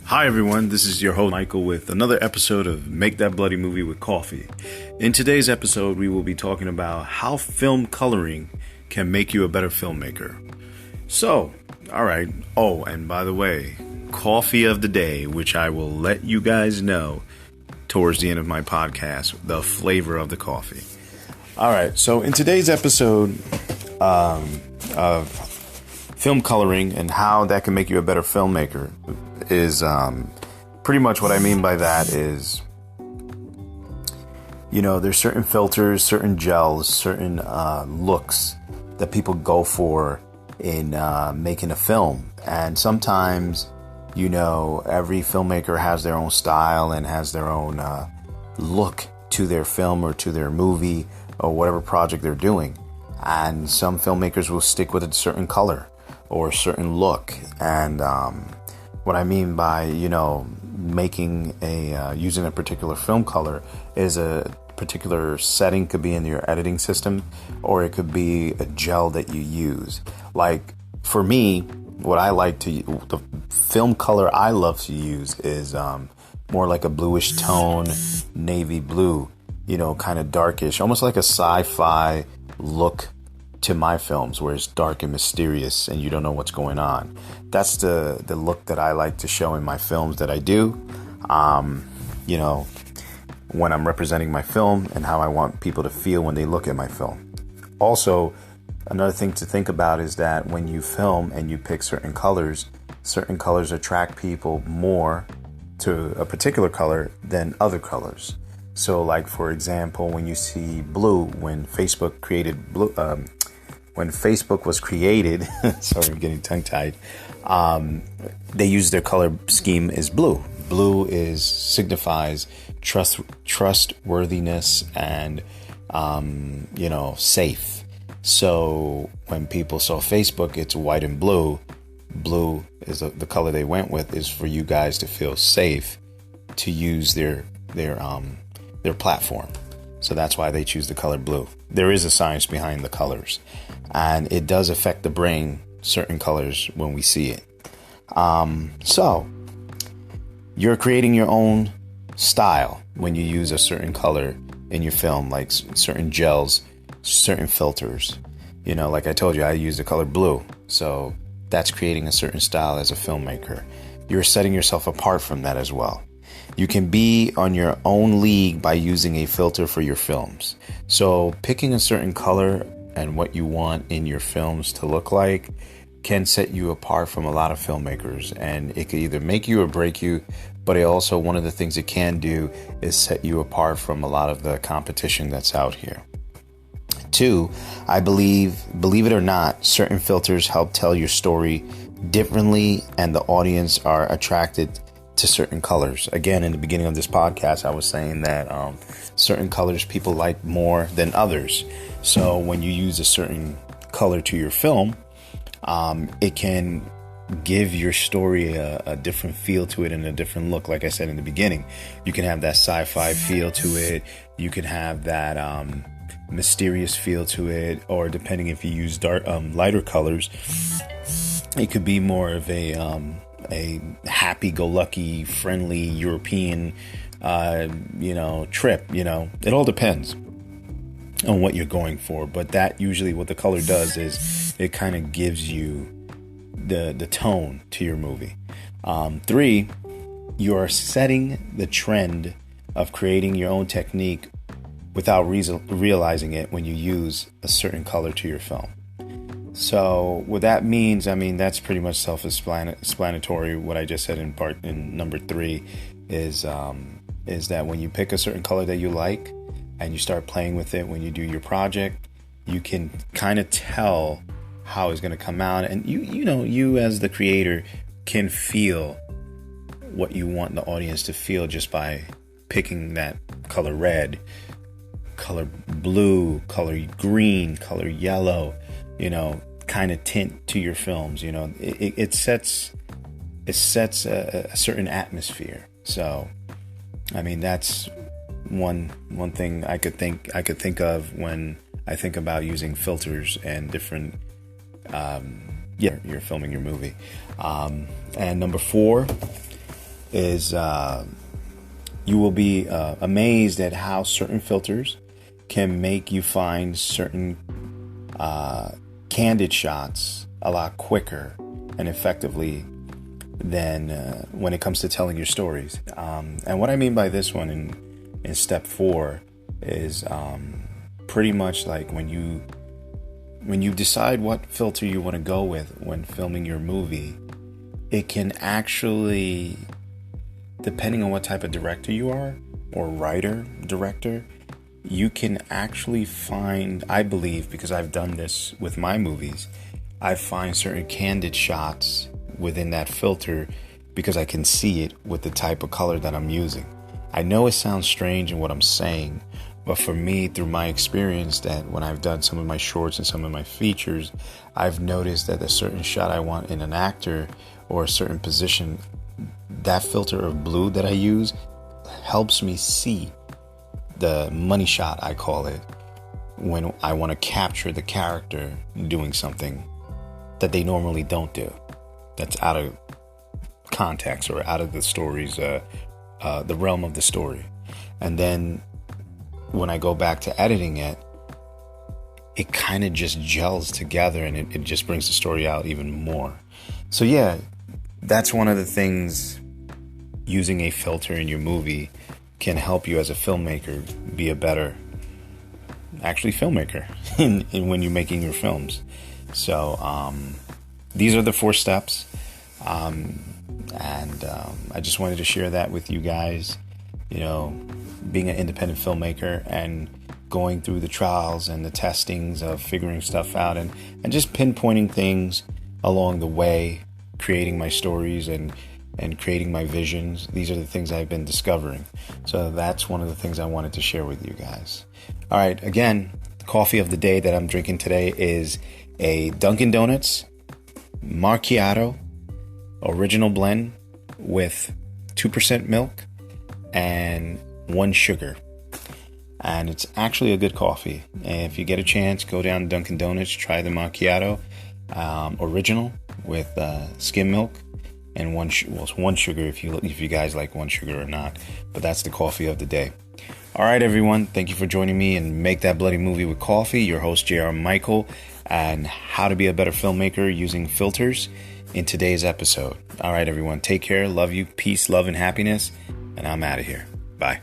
Hi everyone, this is your host Michael with another episode of Make That Bloody Movie with Coffee. In today's episode, we will be talking about how film coloring can make you a better filmmaker. So, alright, and by the way, coffee of the day, which I will let you guys know towards the end of my podcast, the flavor of the coffee. Alright, so in today's episode of film coloring and how that can make you a better filmmaker is pretty much what I mean by that is, there's certain filters, certain gels, certain looks that people go for in making a film. And sometimes, every filmmaker has their own style and has their own look to their film or to their movie or whatever project they're doing. And some filmmakers will stick with a certain color or a certain look. And what I mean by, making using a particular film color is a particular setting. Could be in your editing system, or it could be a gel that you use. Like for me, the film color I love to use is more like a bluish tone, navy blue, kind of darkish, almost like a sci-fi look to my films, where it's dark and mysterious and you don't know what's going on. That's the look that I like to show in my films that I do, when I'm representing my film and how I want people to feel when they look at my film. Also, another thing to think about is that when you film and you pick certain colors attract people more to a particular color than other colors. So like, for example, when you see blue, when Facebook was created, sorry, I'm getting tongue-tied, they use their color scheme as blue. Blue signifies trustworthiness and, safe. So when people saw Facebook, it's white and blue. Blue is the color they went with, is for you guys to feel safe to use their platform. So that's why they choose the color blue. There is a science behind the colors, and it does affect the brain, certain colors, when we see it. So you're creating your own style when you use a certain color in your film, like certain gels, certain filters. Like I told you, I use the color blue. So that's creating a certain style as a filmmaker. You're setting yourself apart from that as well. You can be on your own league by using a filter for your films. So picking a certain color and what you want in your films to look like can set you apart from a lot of filmmakers. And it could either make you or break you, but one of the things it can do is set you apart from a lot of the competition that's out here. 2, I believe it or not, certain filters help tell your story differently, and the audience are attracted to certain colors. Again, in the beginning of this podcast, I was saying that certain colors people like more than others. So when you use a certain color to your film, it can give your story a different feel to it and a different look. Like I said in the beginning, you can have that sci-fi feel to it. You can have that mysterious feel to it, or depending if you use lighter colors, it could be more of a happy-go-lucky, friendly European, trip. It all depends on what you're going for. But that usually what the color does is it kind of gives you the tone to your movie. 3, you are setting the trend of creating your own technique without realizing it when you use a certain color to your film. So what that means, that's pretty much self-explanatory. What I just said in number 3 is that when you pick a certain color that you like and you start playing with it when you do your project, you can kind of tell how it's going to come out. And you as the creator can feel what you want the audience to feel just by picking that color red, color blue, color green, color yellow, kind of tint to your films. It sets a certain atmosphere. So, that's one thing I could think of when I think about using filters and different, you're filming your movie. And number 4, is you will be amazed at how certain filters can make you find certain candid shots a lot quicker and effectively than when it comes to telling your stories. And what I mean by this one in step 4 is pretty much like when you decide what filter you want to go with when filming your movie, it can actually, depending on what type of director you are, or writer, director, you can actually find, I believe, because I've done this with my movies, I find certain candid shots within that filter because I can see it with the type of color that I'm using. I know it sounds strange in what I'm saying, but for me, through my experience, that when I've done some of my shorts and some of my features, I've noticed that a certain shot I want in an actor or a certain position, that filter of blue that I use helps me see the money shot, I call it, when I want to capture the character doing something that they normally don't do, that's out of context or out of the story's the realm of the story. And then when I go back to editing it, it kind of just gels together, and it just brings the story out even more. So yeah, that's one of the things using a filter in your movie can help you as a filmmaker be a better filmmaker in when you're making your films. So these are the 4 steps, and I just wanted to share that with you guys. You know, being an independent filmmaker and going through the trials and the testings of figuring stuff out, and just pinpointing things along the way, creating my stories and creating my visions. These are the things I've been discovering. So that's one of the things I wanted to share with you guys. All right, again, the coffee of the day that I'm drinking today is a Dunkin' Donuts Macchiato original blend with 2% milk and 1 sugar. And it's actually a good coffee. And if you get a chance, go down to Dunkin' Donuts, try the Macchiato original with skim milk and 1 sugar if you guys like 1 sugar or not. But that's the coffee of the day. All right, everyone. Thank you for joining me and Make That Bloody Movie with Coffee. Your host, J.R. Michael, and how to be a better filmmaker using filters in today's episode. All right, everyone. Take care. Love you. Peace, love, and happiness. And I'm out of here. Bye.